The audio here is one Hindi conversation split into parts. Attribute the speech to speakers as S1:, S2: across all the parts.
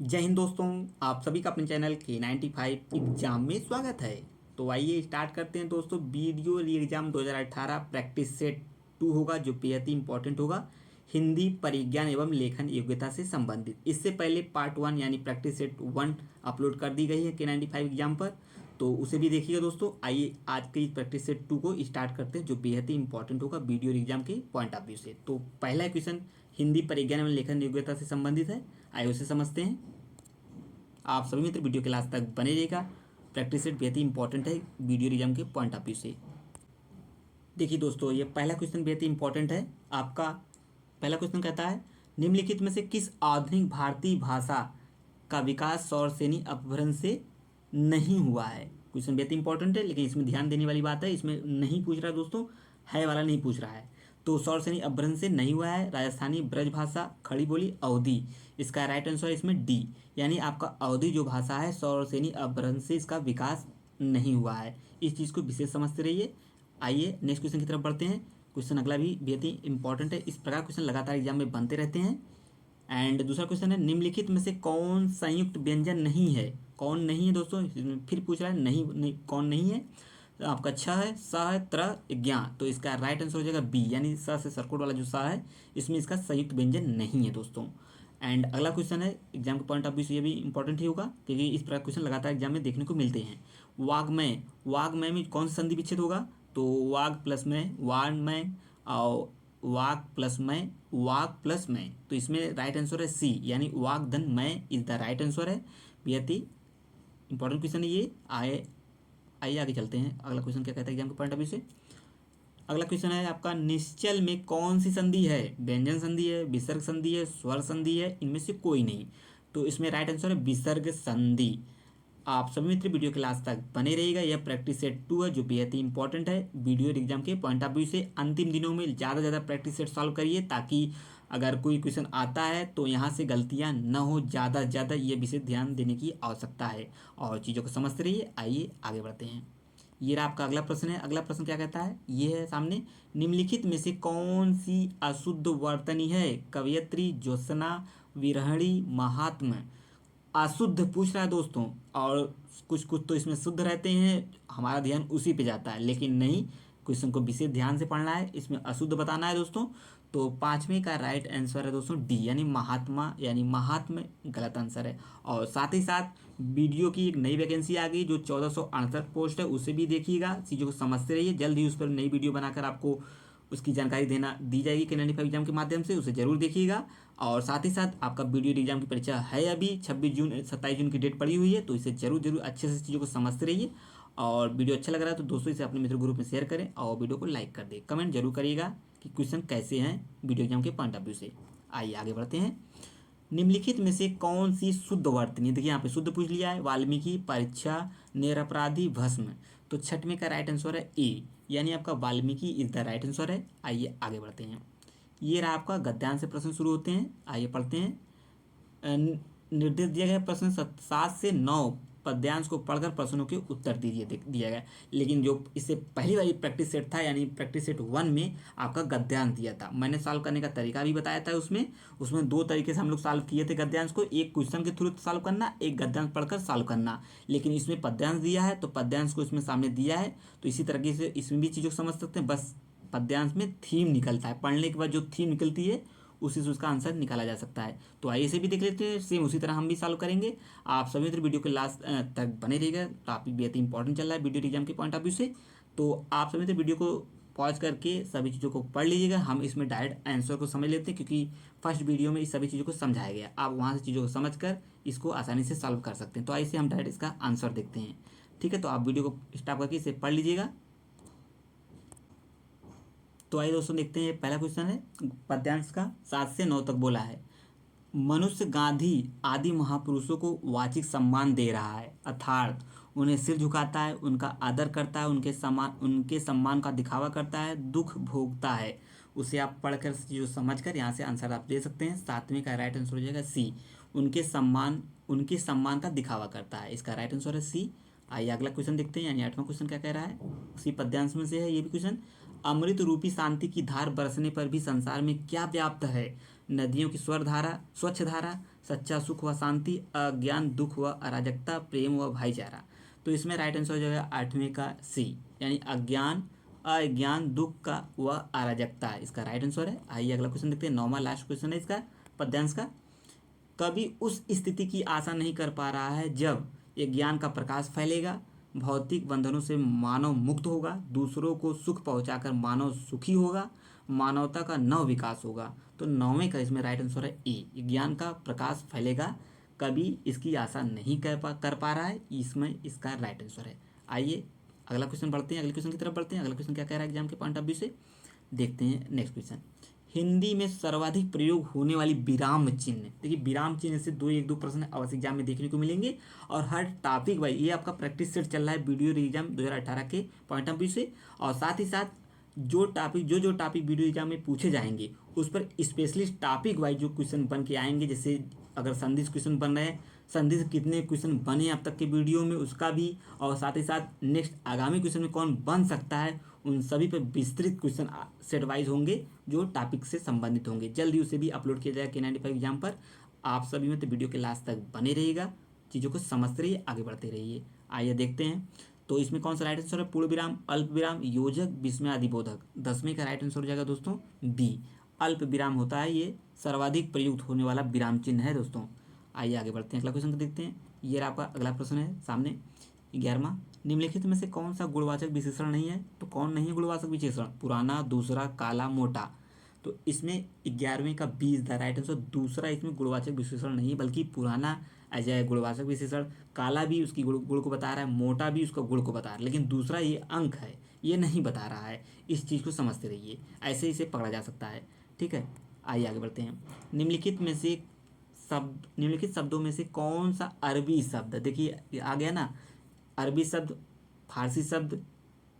S1: जय हिंद दोस्तों। आप सभी का अपने चैनल K95 एग्जाम में स्वागत है। तो आइए स्टार्ट करते हैं दोस्तों। वीडियो री एग्जाम 2018 प्रैक्टिस सेट 2 होगा जो बेहद ही इंपॉर्टेंट होगा, हिंदी परिज्ञान एवं लेखन योग्यता से संबंधित। इससे पहले पार्ट 1 यानी प्रैक्टिस सेट 1 अपलोड कर दी गई है K95 एग्जाम पर, तो उसे भी देखिएगा दोस्तों। आइए आज के इस प्रैक्टिस सेट 2 को स्टार्ट करते हैं जो बेहद ही इंपॉर्टेंट होगा वीडियो एग्जाम के पॉइंट ऑफ व्यू से। तो पहला क्वेश्चन हिंदी परिज्ञान एवं लेखन योग्यता से संबंधित है, आइए उसे समझते हैं। आप सभी मित्र वीडियो के लास्ट तक बने रहिएगा। प्रैक्टिस सेट बेहद ही इंपॉर्टेंट है वीडियो एग्जाम के पॉइंट ऑफ व्यू से। देखिए दोस्तों, ये पहला क्वेश्चन बेहद ही इंपॉर्टेंट है आपका। पहला क्वेश्चन कहता है, निम्नलिखित में से किस आधुनिक भारतीय भाषा का विकास सौरसेनी अपभ्रंश से नहीं हुआ है। क्वेश्चन बेहद इंपॉर्टेंट है, लेकिन इसमें ध्यान देने वाली बात है, इसमें नहीं पूछ रहा दोस्तों, है वाला नहीं पूछ रहा है। तो सौरसेनी अपभ्रंश से नहीं हुआ है राजस्थानी ब्रजभाषा, खड़ी बोली, अवधी। इसका राइट आंसर है इसमें डी, यानी आपका अवधी जो भाषा है सौरसेनी अपभ्रंश से इसका विकास नहीं हुआ है। इस चीज़ को विशेष समझते रहिए। आइए नेक्स्ट क्वेश्चन की तरफ बढ़ते हैं। क्वेश्चन अगला भी बेहद ही इंपॉर्टेंट है। इस प्रकार क्वेश्चन लगातार एग्जाम में बनते रहते हैं। एंड दूसरा क्वेश्चन है, निम्नलिखित में से कौन संयुक्त व्यंजन नहीं है। कौन नहीं है दोस्तों, इसमें फिर पूछ रहा है नहीं कौन नहीं है। तो आपका छ है, स है, त्र, ज्ञा। तो इसका राइट आंसर हो जाएगा बी, यानी स से सर्कल वाला जो स है इसमें इसका संयुक्त व्यंजन नहीं है दोस्तों। एंड अगला क्वेश्चन है एग्जाम के पॉइंट ऑफ व्यू से ये भी इंपॉर्टेंट ही होगा, क्योंकि इस प्रकार क्वेश्चन लगातार एग्जाम में देखने को मिलते हैं। वाग्मय, वाग्मय में कौन सा संधि विच्छेद होगा। तो वाग प्लस में वाग्मय, और वाग प्लस में वाग प्लस में। तो इसमें राइट आंसर है सी, यानी वाग्धन मय इज द राइट आंसर है। बेहद ही इंपॉर्टेंट क्वेश्चन है ये। आइए आगे चलते हैं। अगला क्वेश्चन क्या कहता है एग्जाम के पॉइंट ऑफ व्यू से। अगला क्वेश्चन है आपका, निश्चल में कौन सी संधि है। व्यंजन संधि है, विसर्ग संधि है, स्वर संधि है, इनमें से कोई नहीं। तो इसमें राइट आंसर है विसर्ग संधि। आप सभी मित्र वीडियो के लास्ट तक बने रहिएगा। यह प्रैक्टिस सेट 2 है जो बेहद ही इंपॉर्टेंट है वीडियो एग्जाम के पॉइंट ऑफ व्यू से। अंतिम दिनों में ज़्यादा से ज़्यादा प्रैक्टिस सेट सॉल्व करिए, ताकि अगर कोई क्वेश्चन आता है तो यहाँ से गलतियाँ न हो। ज़्यादा से ज़्यादा ये विषय ध्यान देने की आवश्यकता है और चीज़ों को समझते रहिए। आइए आगे बढ़ते हैं। ये रहा आपका अगला प्रश्न है। अगला प्रश्न क्या कहता है, ये है सामने, निम्नलिखित में से कौन सी अशुद्ध वर्तनी है। कवयित्री, ज्योत्सना, विरहणी, महात्मा। अशुद्ध पूछ रहा है दोस्तों, और कुछ कुछ तो इसमें शुद्ध रहते हैं, हमारा ध्यान उसी पे जाता है, लेकिन नहीं, क्वेश्चन को विशेष ध्यान से पढ़ना है। इसमें अशुद्ध बताना है दोस्तों। तो पाँचवें का राइट आंसर है दोस्तों डी, यानी महात्मा, यानी महात्मा गलत आंसर है। और साथ ही साथ वीडियो की एक नई वैकेंसी आ गई जो 1468 पोस्ट है, उसे भी देखिएगा। चीज़ों को समझते रहिए, जल्द ही उस पर नई वीडियो बनाकर आपको उसकी जानकारी देना दी जाएगी K95 एग्जाम के माध्यम से, उसे जरूर देखिएगा। और साथ ही साथ आपका वीडियो एग्जाम की परीक्षा है अभी 26 जून 27 जून की डेट पड़ी हुई है, तो इसे जरूर जरूर अच्छे से चीज़ों को समझते रहिए। और वीडियो अच्छा लग रहा है तो दोस्तों इसे अपने मित्र ग्रुप में शेयर करें और वीडियो को लाइक कर दें। कमेंट जरूर करिएगा कि क्वेश्चन कैसे हैं वीडियो एग्जाम के पॉइंट ऑफ व्यू से। आइए आगे बढ़ते हैं। निम्नलिखित में से कौन सी शुद्ध वर्तनी, देखिए यहाँ पे शुद्ध पूछ लिया है, वाल्मीकि, परीक्षा, निरपराधी, भस्म। तो छठवें का राइट आंसर है ए, यानी आपका Valmiki is the right answer है। आइए आगे बढ़ते हैं। ये रहा आपका गद्यांश से प्रश्न शुरू होते हैं। आइए पढ़ते हैं। निर्देश दिया गया प्रश्न 7 से 9 पद्यांश को पढ़कर प्रश्नों के उत्तर दीजिए दिया गया। लेकिन जो इससे पहली वाली प्रैक्टिस सेट था, यानी प्रैक्टिस सेट 1 में आपका गद्यांश दिया था, मैंने सॉल्व करने का तरीका भी बताया था। उसमें उसमें दो तरीके से हम लोग सॉल्व किए थे गद्यांश को, एक क्वेश्चन के थ्रू सॉल्व करना, एक गद्यांश पढ़कर सॉल्व करना। लेकिन इसमें पद्यांश दिया है तो पद्यांश को इसमें सामने दिया है, तो इसी तरीके से इसमें भी चीज़ों को समझ सकते हैं। बस पद्यांश में थीम निकलता है, पढ़ने के बाद जो थीम निकलती है उसी से उसका आंसर निकाला जा सकता है। तो आइए इसे भी देख लेते हैं, सेम उसी तरह हम भी सॉल्व करेंगे। आप सभी मित्र वीडियो के लास्ट तक बने रहिएगा। टॉपिक बेहद इंपॉर्टेंट चल रहा है वीडियो एग्जाम के पॉइंट ऑफ व्यू से। तो आप सभी मित्र वीडियो को पॉज करके सभी चीज़ों को पढ़ लीजिएगा। हम इसमें डायरेक्ट आंसर को समझ लेते हैं, क्योंकि फर्स्ट वीडियो में इस सभी चीज़ों को समझाया गया। आप वहाँ से चीज़ों को समझ कर इसको आसानी से सॉल्व कर सकते हैं। तो ऐसे हम डायरेक्ट इसका आंसर देखते हैं। ठीक है, तो आप वीडियो को स्टॉप करके इसे पढ़ लीजिएगा। तो आइए दोस्तों देखते हैं, पहला क्वेश्चन है पद्यांश का 7 से 9 तक बोला है। मनुष्य गांधी आदि महापुरुषों को वाचिक सम्मान दे रहा है, अर्थात उन्हें सिर झुकाता है, उनका आदर करता है, उनके सम्मान का दिखावा करता है, दुख भोगता है। उसे आप पढ़कर जो समझ कर यहाँ से आंसर आप दे सकते हैं। 7वें का राइट आंसर हो जाएगा सी, उनके सम्मान का दिखावा करता है। इसका राइट आंसर है सी। आइए अगला क्वेश्चन देखते हैं, यानी 8वां क्वेश्चन क्या कह रहा है, उसी पद्यांश में से है ये भी क्वेश्चन। अमृत रूपी शांति की धार बरसने पर भी संसार में क्या व्याप्त है। नदियों की स्वच्छ धारा, सच्चा सुख व शांति, अज्ञान दुख व अराजकता, प्रेम व भाईचारा। तो इसमें राइट आंसर हो जाएगा 8वें का सी, यानी अज्ञान दुख का व अराजकता इसका राइट आंसर है। आइए अगला क्वेश्चन देखते हैं, 9वां लास्ट क्वेश्चन है इसका पद्यांश का। कभी उस स्थिति की आशा नहीं कर पा रहा है जब ये ज्ञान का प्रकाश फैलेगा, भौतिक बंधनों से मानव मुक्त होगा, दूसरों को सुख पहुंचाकर मानव सुखी होगा, मानवता का नव विकास होगा। तो 9वें का इसमें राइट आंसर है ए, ज्ञान का प्रकाश फैलेगा, कभी इसकी आशा नहीं कर पा रहा है, इसमें इसका राइट आंसर है। आइए अगला क्वेश्चन बढ़ते हैं, अगले क्वेश्चन की तरफ बढ़ते हैं। अगला क्वेश्चन क्या कह रहा है एग्जाम के पॉइंट ऑफ व्यू से, देखते हैं नेक्स्ट क्वेश्चन। हिंदी में सर्वाधिक प्रयोग होने वाली विराम चिन्ह। देखिए विराम चिन्ह से एक दो प्रश्न अवश्य एग्जाम में देखने को मिलेंगे, और हर टॉपिक वाइज ये आपका प्रैक्टिस सेट चल रहा है वीडियो एग्जाम 2018 के पॉइंट ऑफ व्यू से। और साथ ही साथ जो टॉपिक वीडियो एग्जाम में पूछे जाएंगे उस पर स्पेशलिस्ट टॉपिक वाइज जो क्वेश्चन बन के आएंगे, जैसे अगर संदिग्ध क्वेश्चन बन रहे हैं, संदिग्ध कितने क्वेश्चन बने अब तक के वीडियो में उसका भी, और साथ ही साथ नेक्स्ट आगामी क्वेश्चन में कौन बन सकता है, उन सभी पर विस्तृत क्वेश्चन सेट वाइज होंगे जो टॉपिक से संबंधित होंगे। जल्दी उसे भी अपलोड किया जाएगा K95 एग्जाम पर। आप सभी में तो वीडियो के लास्ट तक बने रहिएगा, चीज़ों को समझते रहिए, आगे बढ़ते रहिए। आइए देखते हैं, तो इसमें कौन सा राइट आंसर है, पूर्ण विराम, अल्प विराम, योजक, विस्मय, अधिबोधक। 10वें का राइट आंसर हो जाएगा दोस्तों बी, अल्प विराम होता है, ये सर्वाधिक प्रयुक्त होने वाला विराम चिन्ह है दोस्तों। आइए आगे बढ़ते हैं, अगला क्वेश्चन को देखते हैं। ये आपका अगला प्रश्न है सामने 11वां, निम्नलिखित में से कौन सा गुणवाचक विशेषण नहीं है। तो कौन नहीं है गुणवाचक विशेषण, पुराना, दूसरा, काला, मोटा। तो इसमें 11वें का B is the right answer, दूसरा इसमें गुणवाचक विशेषण नहीं है, बल्कि पुराना एज ए गुणवाचक विशेषण, काला भी उसकी गुण को बता रहा है, मोटा भी उसका गुण को बता रहा है, लेकिन दूसरा ये अंक है ये नहीं बता रहा है। इस चीज़ को समझते रहिए, ऐसे इसे पकड़ा जा सकता है, ठीक है। आइए आगे बढ़ते हैं। निम्नलिखित शब्दों में से कौन सा अरबी शब्द, देखिए आ गया ना, अरबी शब्द, फारसी शब्द,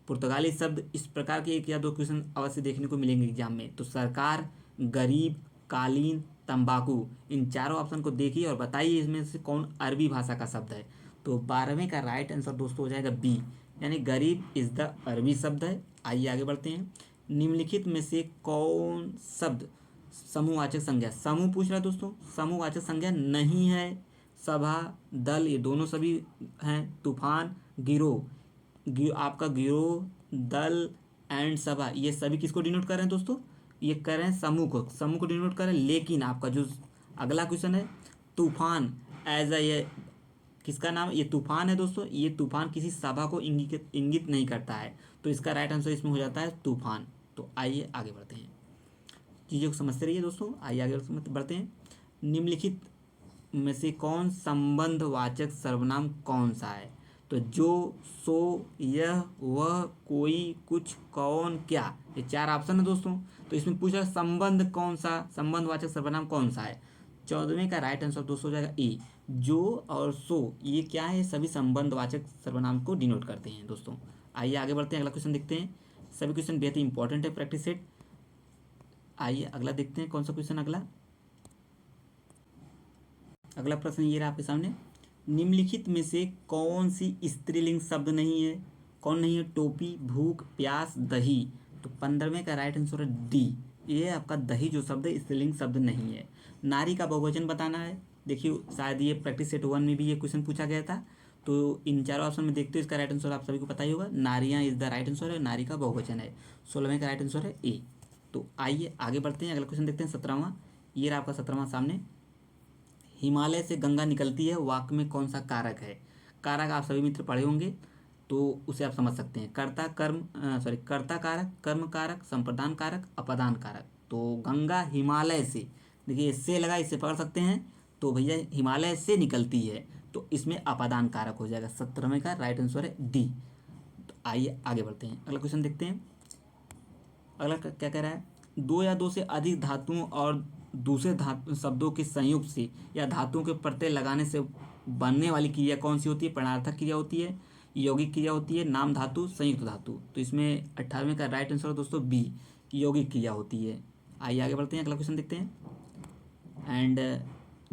S1: पुर्तगाली शब्द, इस प्रकार के एक या दो क्वेश्चन अवश्य देखने को मिलेंगे एग्जाम में। तो सरकार, गरीब, कालीन, तंबाकू, इन चारों ऑप्शन को देखिए और बताइए इसमें से कौन अरबी भाषा का शब्द है। तो 12वें का राइट आंसर दोस्तों हो जाएगा बी, यानी गरीब इज द अरबी शब्द है। आइए आगे बढ़ते हैं। निम्नलिखित में से कौन शब्द समूहवाचक संज्ञा, समूह पूछ रहा है दोस्तों, समूहवाचक संज्ञा नहीं है। सभा, दल, ये दोनों सभी हैं। तूफान, आपका गिरोह, दल एंड सभा, ये सभी किसको डिनोट कर रहे हैं दोस्तों, ये कर रहे हैं समूह को डिनोट कर रहे हैं। लेकिन आपका जो अगला क्वेश्चन है तूफान एज अ, ये किसका नाम, ये तूफान है दोस्तों, ये तूफान किसी सभा को इंगित नहीं करता है। तो इसका राइट आंसर इसमें हो जाता है तूफान। तो आइए आगे बढ़ते हैं, चीज़ों को समझते रहिए दोस्तों। आइए आगे बढ़ते हैं। निम्नलिखित में से कौन संबंधवाचक सर्वनाम कौन सा है। तो जो, सो, यह, वह, कोई, कुछ, कौन, क्या, ये 4 ऑप्शन है दोस्तों। तो इसमें पूछा संबंध कौन सा, संबंधवाचक सर्वनाम कौन सा है। 14वें का राइट आंसर दोस्तों हो जाएगा ए, जो और सो, ये क्या है, सभी संबंधवाचक सर्वनाम को डिनोट करते हैं दोस्तों। आइए आगे बढ़ते हैं, अगला क्वेश्चन देखते हैं। सभी क्वेश्चन बेहद ही इंपॉर्टेंट है प्रैक्टिस सेट। आइए अगला देखते हैं, कौन सा क्वेश्चन अगला प्रश्न ये रहा आपके सामने। निम्नलिखित में से कौन सी स्त्रीलिंग शब्द नहीं है, कौन नहीं है, टोपी, भूख, प्यास, दही। तो 15वें का राइट आंसर है डी, ये आपका दही जो शब्द है स्त्रीलिंग शब्द नहीं है। नारी का बहुवचन बताना है, देखिए शायद ये प्रैक्टिस सेट 1 में भी ये क्वेश्चन पूछा गया था। तो इन चारों ऑप्शन में देखते हो इसका राइट आंसर आप सभी को पता ही होगा, नारियाँ इज द राइट आंसर है, नारी का बहुवचन है। 16वें का राइट आंसर है ए। तो आइए आगे बढ़ते हैं, अगला क्वेश्चन देखते हैं 17वां। ये रहा आपका 17वां सामने। हिमालय से गंगा निकलती है, वाक्य में कौन सा कारक है। कारक आप सभी मित्र पढ़े होंगे तो उसे आप समझ सकते हैं। कर्ता कारक, कर्म कारक, संप्रदान कारक, अपदान कारक। तो गंगा हिमालय से, देखिए इससे लगा, इससे पढ़ सकते हैं। तो भैया हिमालय से निकलती है, तो इसमें अपादान कारक हो जाएगा। 17वें का राइट आंसर है डी। तो आइए आगे बढ़ते हैं, अगला क्वेश्चन देखते हैं। अगला क्या कह रहा है, 2 या 2 से अधिक धातुओं और दूसरे धातु शब्दों के संयोग से या धातुओं के प्रत्यय लगाने से बनने वाली क्रिया कौन सी होती है। प्रणार्थक क्रिया होती है, यौगिक क्रिया होती है, नाम धातु, संयुक्त धातु। तो इसमें 18वें का राइट आंसर दोस्तों बी, यौगिक क्रिया होती है। आइए आगे बढ़ते हैं, अगला क्वेश्चन देखते हैं। एंड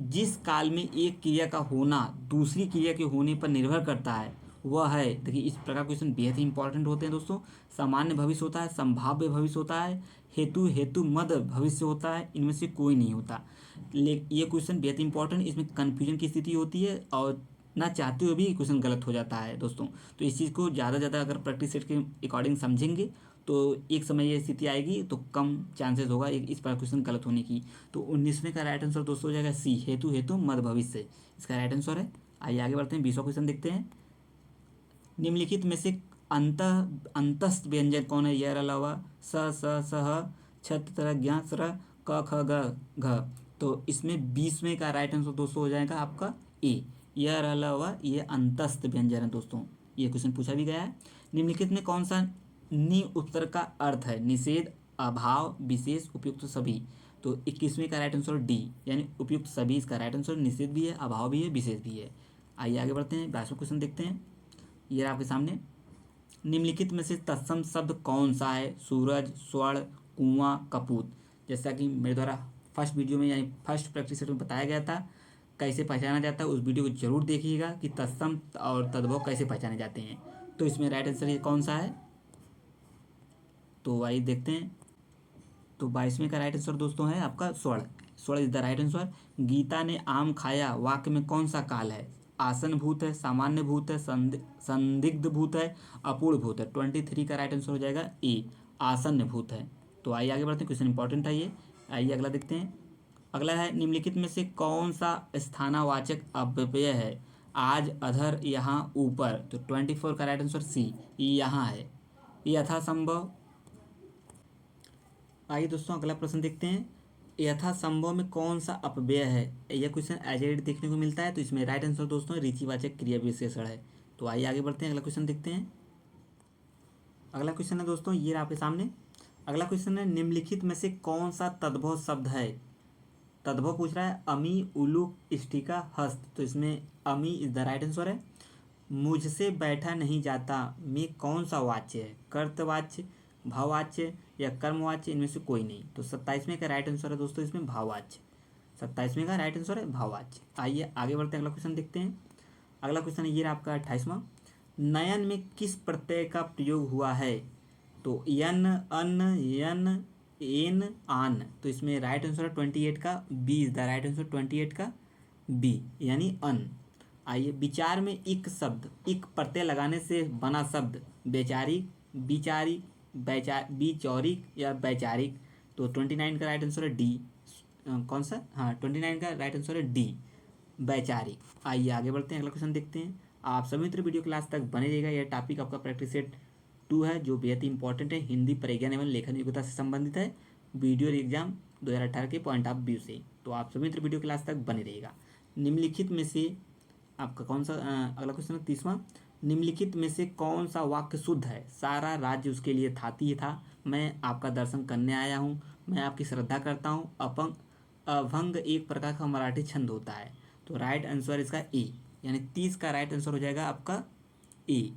S1: जिस काल में एक क्रिया का होना दूसरी क्रिया के होने पर निर्भर करता है वह है, देखिए इस प्रकार क्वेश्चन बेहद ही इंपॉर्टेंट होते हैं दोस्तों। सामान्य भविष्य होता है, संभाव्य भविष्य होता है, हेतु मद भविष्य होता है, इनमें से कोई नहीं होता। ये क्वेश्चन बेहद इंपॉर्टेंट, इसमें कन्फ्यूजन की स्थिति होती है और ना चाहते हुए भी क्वेश्चन गलत हो जाता है दोस्तों। तो इस चीज़ को ज़्यादा ज़्यादा अगर प्रैक्टिस सेट के अकॉर्डिंग समझेंगे तो एक समय ये स्थिति आएगी तो कम चांसेस होगा एक इस पर क्वेश्चन गलत होने की। तो 19वें का राइट आंसर दोस्तों हो जाएगा सी, हेतु मद भविष्य, इसका राइट आंसर है। आइए आगे बढ़ते हैं, 20वां क्वेश्चन देखते हैं। निम्नलिखित में से अंतस्थ व्यंजन कौन है? यर अलावा स स सह छत तरह ज्ञ सर क ख ग घ। तो इसमें 20वें का राइट आंसर दोस्तों हो जाएगा आपका ए, यर अलावा ये अंतस्थ व्यंजन है दोस्तों। ये क्वेश्चन पूछा भी गया है। निम्नलिखित में कौन सा नि उत्तर का अर्थ है? निषेध, अभाव, विशेष, उपयुक्त सभी। तो 21वें का राइट आंसर डी, यानी उपयुक्त सभी इसका राइट आंसर। निषेध भी है, अभाव भी है, विशेष भी है। आइए आगे बढ़ते हैं, 22वां क्वेश्चन देखते हैं। ये आपके सामने, निम्नलिखित में से तत्सम शब्द कौन सा है? सूरज, स्वर्ण, कुआं, कपूत। जैसा कि मेरे द्वारा फर्स्ट वीडियो में यानी फर्स्ट प्रैक्टिस सेट में बताया गया था कैसे पहचाना जाता है, उस वीडियो को जरूर देखिएगा कि तत्सम और तद्भव कैसे पहचाने जाते हैं। तो इसमें राइट आंसर ये कौन सा है? तो आइए देखते हैं। तो 22वें का राइट आंसर दोस्तों है आपका स्वर्ण। स्वर्ण is the right answer. Geeta ने आम खाया वाक्य में कौन सा काल है? आसन भूत है, सामान्य भूत है, संदिग्ध भूत है, अपूर्ण भूत है। 23 का राइट आंसर हो जाएगा ए, आसन्न भूत है। तो आइए आगे बढ़ते हैं, क्वेश्चन इंपॉर्टेंट है ये। आइए अगला देखते हैं। अगला है, निम्नलिखित में से कौन सा स्थानावाचक अव्यय है? आज, अधर, यहाँ, ऊपर। तो 24 का राइट आंसर सी, यहाँ है। यथासंभव। आइए दोस्तों अगला प्रश्न देखते हैं। यथासंभव में कौन सा अपव्यय है? यह क्वेश्चन एजेड देखने को मिलता है। तो इसमें राइट आंसर दोस्तों रीतिवाचक क्रिया विशेषण है। तो आइए आगे बढ़ते हैं, अगला क्वेश्चन देखते हैं। अगला क्वेश्चन है दोस्तों ये आपके सामने। अगला क्वेश्चन है, निम्नलिखित में से कौन सा तद्भव शब्द है? तद्भव पूछ रहा है, अमी, उलूक, इष्टिका, हस्त। तो इसमें अमी इज द राइट आंसर है। मुझसे बैठा नहीं जाता में कौन सा वाच्य है? कर्तवाच्य, भाववाच्य या कर्मवाच्य, इनमें से कोई नहीं। तो 27वें का राइट आंसर है दोस्तों इसमें भाववाच्य। 27वें का राइट आंसर है भाववाच्य। आइए आगे बढ़ते हैं, अगला क्वेश्चन देखते हैं। अगला क्वेश्चन ये आपका 28वां। नयन में किस प्रत्यय का प्रयोग हुआ है? तो यन, अन, यन, एन, आन। तो इसमें राइट आंसर है 28 का B is the right answer. 28 का बी यानी अन। आइए, विचार में इक शब्द, इक प्रत्यय लगाने से बना शब्द वैचारिक, विचारिक, विचौरिक या वैचारिक। तो 29 का राइट आंसर है डी। कौन सा? हाँ, 29 का राइट आंसर है डी, वैचारिक। आइए आगे बढ़ते हैं, अगला क्वेश्चन देखते हैं। आप सभी मित्र वीडियो क्लास तक बने रहेगा। यह टॉपिक आपका प्रैक्टिस सेट 2 है जो बेहद ही इंपॉर्टेंट है, हिंदी प्रज्ञान एवं लेखन योग्यता से संबंधित है, वीडियो एग्जाम 2018 के पॉइंट ऑफ व्यू से। तो आप सभी मित्र वीडियो क्लास तक बने रहेगा। निम्नलिखित में से आपका कौन सा, अगला क्वेश्चन 30वां। निम्नलिखित में से कौन सा वाक्य शुद्ध है? सारा राज्य उसके लिए थाती ही था, मैं आपका दर्शन करने आया हूँ, मैं आपकी श्रद्धा करता हूँ, अपंग, अभंग एक प्रकार का मराठी छंद होता है। तो राइट आंसर इसका ए, यानी 30 का राइट आंसर हो जाएगा आपका ए,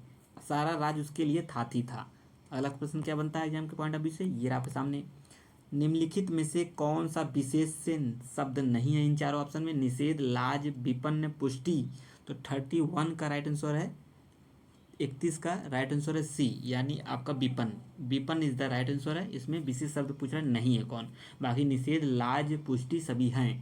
S1: सारा राज उसके लिए थाती था। अगला प्रश्न क्या बनता है एग्जाम के पॉइंट ऑफ व्यू से, ये आपके सामने। निम्नलिखित में से कौन सा विशेष से शब्द नहीं है इन चारों ऑप्शन में? निषेध, लाज, विपन्न, पुष्टि। तो 31 का राइट आंसर है, 31 का राइट आंसर है सी, यानी आपका विपन्न। विपन्न इज द राइट आंसर है। इसमें विशेष शब्द पूछ रहा नहीं है कौन, बाकी निषेध, लाज, पुष्टि सभी हैं।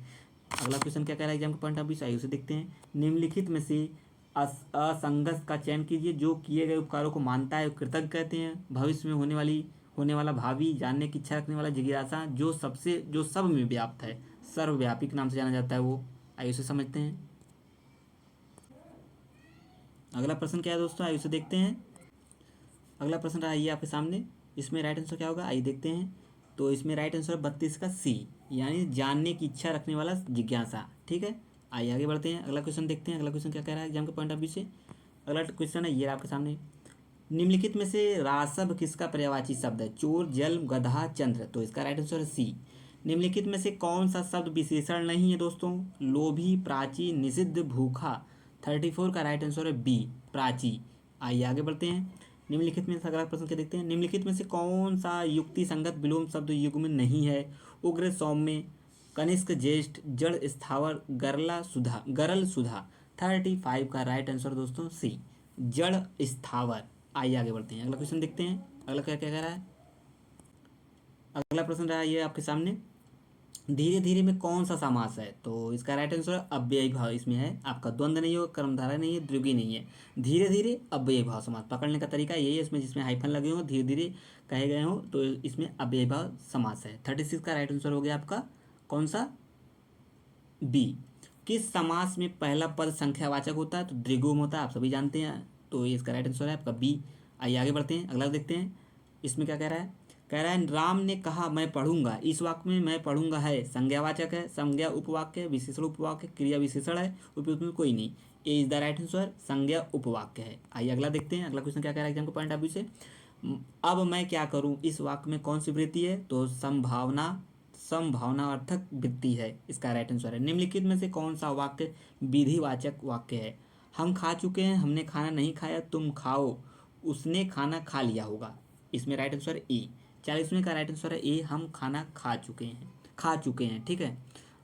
S1: अगला क्वेश्चन क्या कह रहा है एग्जाम के पॉइंट ऑफ व्यू से, आइए उसे देखते हैं। निम्नलिखित में से असंगत का चयन कीजिए। जो किए गए उपकारों को मानता है कृतज्ञ कहते हैं। भविष्य में होने वाला, भावी, जानने की इच्छा रखने वाला, जिज्ञासा, जो सब में व्याप्त है, सर्वव्यापी के नाम से जाना जाता है वो। आइए उसे समझते हैं। अगला प्रश्न क्या है दोस्तों, आइए उसे देखते हैं। अगला प्रश्न रहा ये आपके सामने। इसमें राइट आंसर क्या होगा, आइए देखते हैं। तो इसमें राइट आंसर 32 का सी, यानी जानने की इच्छा रखने वाला, जिज्ञासा। ठीक है, आइए आगे बढ़ते हैं, अगला क्वेश्चन देखते हैं। अगला क्वेश्चन क्या कह रहा है एग्जाम के पॉइंट ऑफ व्यू से। अगला क्वेश्चन है ये आपके सामने। निम्नलिखित में से रासव किसका पर्यायवाची शब्द है? चोर, जल, गधा, चंद्र। तो इसका राइट आंसर है सी। निम्नलिखित में से कौन सा शब्द विशेषण नहीं है दोस्तों? लोभी, प्राची, निषिद्ध, भूखा। 34 का राइट आंसर है बी, प्राची। आइए आगे बढ़ते हैं। निम्नलिखित में अगला प्रश्न क्या देखते हैं। निम्नलिखित में से कौन सा युक्ति संगत विलोम शब्द युग में नहीं है? उग्र, सौम्य, कनिष्क, ज्येष्ठ, जड़, स्थावर, गरल, सुधा। 35 का राइट आंसर दोस्तों सी, जड़ स्थावर। आइए आगे बढ़ते हैं, अगला क्वेश्चन देखते हैं। अगला क्या क्या कह रहा है। अगला प्रश्न रहा ये आपके सामने, धीरे धीरे में कौन सा समास है। तो इसका राइट आंसर अव्ययी भाव इसमें है आपका, द्वंद्व नहीं होगा, कर्मधारय नहीं है, द्विगुणी नहीं है। धीरे धीरे अव्ययी भाव समास पकड़ने का तरीका यही है, इसमें जिसमें हाइफन लगे हो, धीरे धीरे कहे गए हो, तो इसमें अव्ययी भाव समास है। 36 का राइट आंसर हो गया आपका कौन सा, बी। किस समास में पहला पद संख्यावाचक होता है। तो द्विगुम होता है, आप सभी जानते हैं, तो ये इसका राइट आंसर है आपका बी। आइए आगे बढ़ते हैं, अगला देखते हैं। इसमें क्या कह रहा है, कह रहा है राम ने कहा मैं पढ़ूंगा। इस वाक्य में मैं पढ़ूंगा है संज्ञावाचक है, संज्ञा उपवाक्य है, विशेषण उपवाक्य, क्रिया विशेषण है, उपयुक्त में कोई नहीं। ए इज द राइट आंसर, संज्ञा उपवाक्य है। आइए अगला देखते हैं, अगला क्वेश्चन क्या कह रहा है एग्जाम के पॉइंट ऑफ व्यू से। अब मैं क्या करूं, इस वाक्य में कौन सी वृत्ति है। तो संभावना, संभावनार्थक वृत्ति है, इसका राइट आंसर है। निम्नलिखित में से कौन सा वाक्य विधिवाचक वाक्य है। हम खा चुके हैं, हमने खाना नहीं खाया, तुम खाओ, उसने खाना खा लिया होगा। इसमें राइट आंसर ए। 40वें का राइट आंसर है ए, हम खाना खा चुके हैं, ठीक है।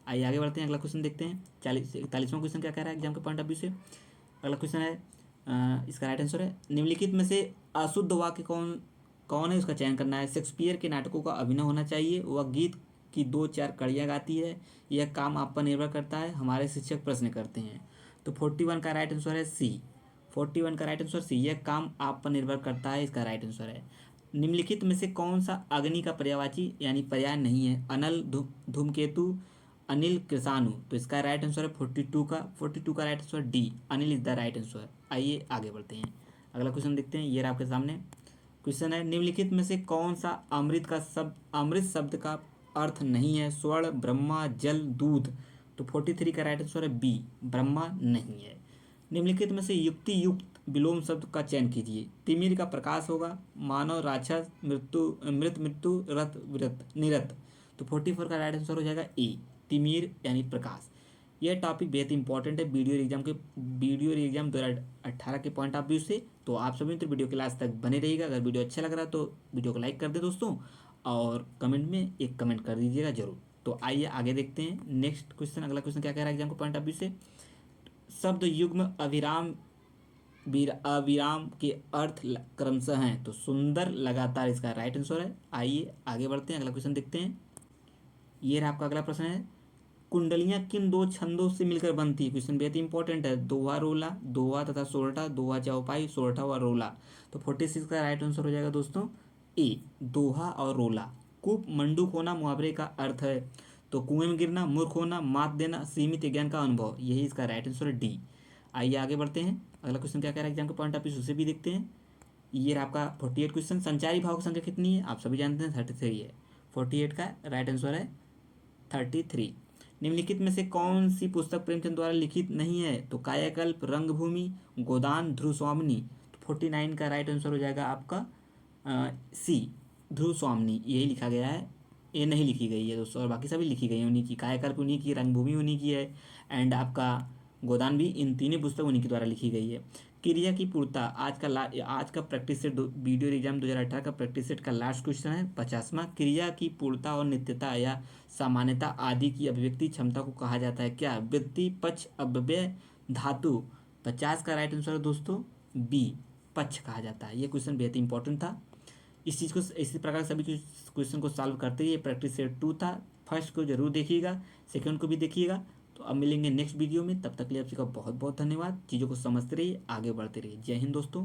S1: आइए आगे बढ़ते हैं, अगला क्वेश्चन देखते हैं। 41वां क्वेश्चन क्या कह रहा है एग्जाम के पॉइंट ऑफ व्यू से। अगला क्वेश्चन है इसका राइट आंसर है, निम्नलिखित में से अशुद्ध वाक्य कौन कौन है, उसका चयन करना है। शेक्सपियर के नाटकों का अभिनय होना चाहिए, वह गीत की 2-4 कड़ियाँ गाती है, यह काम आप पर निर्भर करता है, हमारे शिक्षक प्रश्न करते हैं। तो 41 का राइट आंसर है सी। 41 का राइट आंसर सी, यह काम आप पर निर्भर करता है, इसका राइट आंसर है। निम्नलिखित में से कौन सा अग्नि का पर्यायवाची यानी पर्याय नहीं है। अनल, धूमकेतु, अनिल, कृषाणु। तो इसका राइट आंसर है 42 का right answer D, Anil is the right answer. आइए आगे बढ़ते हैं, अगला क्वेश्चन देखते हैं। ये रहा आपके सामने क्वेश्चन है, निम्नलिखित में से कौन सा अमृत शब्द का अर्थ नहीं है। स्वर्ण, ब्रह्मा, जल, दूध। तो 43 का राइट आंसर है बी, ब्रह्मा नहीं है। निम्नलिखित में से युक्ति युक्त विलोम शब्द का चयन कीजिए। तिमिर का प्रकाश होगा, मानव, राक्षस, मृत्यु, रथ, विरत, निरत। तो 44 का राइट आंसर हो जाएगा ए, तिमिर यानी प्रकाश। यह टॉपिक बेहद इंपॉर्टेंट है वीडियो एग्जाम 2018 के पॉइंट ऑफ व्यू से। तो आप सभी मित्र वीडियो के लास्ट तक बने रहिएगा। अगर वीडियो अच्छा लग रहा है तो वीडियो को लाइक कर दे दोस्तों, और कमेंट में एक कमेंट कर दीजिएगा जरूर। तो आइए आगे देखते हैं नेक्स्ट क्वेश्चन। अगला क्वेश्चन क्या कह रहा है एग्जाम के पॉइंट ऑफ व्यू से। शब्द युग्म अविराम अविराम के अर्थ क्रमशः हैं। तो सुंदर, लगातार, इसका राइट आंसर है। आइए आगे बढ़ते हैं, अगला क्वेश्चन देखते हैं। ये रहा आपका अगला प्रश्न है, कुंडलियां किन 2 छंदों से मिलकर बनती है। क्वेश्चन बेहद इंपॉर्टेंट है। दोहा रोला, दोहा तथा सोरठा, दोहा चौपाई, सोरठा व रोला। तो 46 का राइट आंसर हो जाएगा दोस्तों ए, दोहा और रोला। कूप, मंडूक होना मुहावरे का अर्थ है। तो कुएं में गिरना, मूर्ख होना, मात देना, सीमित ज्ञान का अनुभव, यही इसका राइट आंसर है डी। आइए आगे बढ़ते हैं, अगला क्वेश्चन क्या कह रहा है एग्जाम के पॉइंट ऑफ व्यू से भी देखते हैं। ये रहा आपका 48 क्वेश्चन, संचारी भाव की संख्या कितनी है। आप सभी जानते हैं 33 है। 48 का राइट आंसर है 33। निम्नलिखित में से कौन सी पुस्तक प्रेमचंद द्वारा लिखित नहीं है। तो कायाकल्प, रंगभूमि, गोदान, ध्रुव स्वामिनी। तो 49 का राइट आंसर हो जाएगा आपका सी, ध्रुव स्वामिनी, यही लिखा गया है, ये नहीं लिखी गई है दोस्तों, और बाकी सभी लिखी गई है उन्हीं की। कायाकल्प उन्हीं की, रंगभूमि उन्हीं की है, एंड आपका गोदान भी, इन तीनों पुस्तक उन्हीं के द्वारा लिखी गई है। क्रिया की पूर्णता, आज का प्रैक्टिस सेट वीडियो एग्जाम 2018 का प्रैक्टिस सेट का लास्ट क्वेश्चन है 50वां। क्रिया की पूर्णता और नित्यता या सामान्यता आदि की अभिव्यक्ति क्षमता को कहा जाता है क्या। वृत्ति, पक्ष, अव्यय, धातु। 50 का राइट आंसर है दोस्तों बी, पक्ष कहा जाता है। ये क्वेश्चन बेहद इंपॉर्टेंट था। इस चीज़ को इसी प्रकार सभी क्वेश्चन को सॉल्व करते हुए प्रैक्टिस सेट 2 था। फर्स्ट को जरूर देखिएगा, सेकंड को भी देखिएगा। तो अब मिलेंगे नेक्स्ट वीडियो में, तब तक के लिए आप सबका बहुत बहुत धन्यवाद। चीज़ों को समझते रहिए, आगे बढ़ते रहिए। जय हिंद दोस्तों।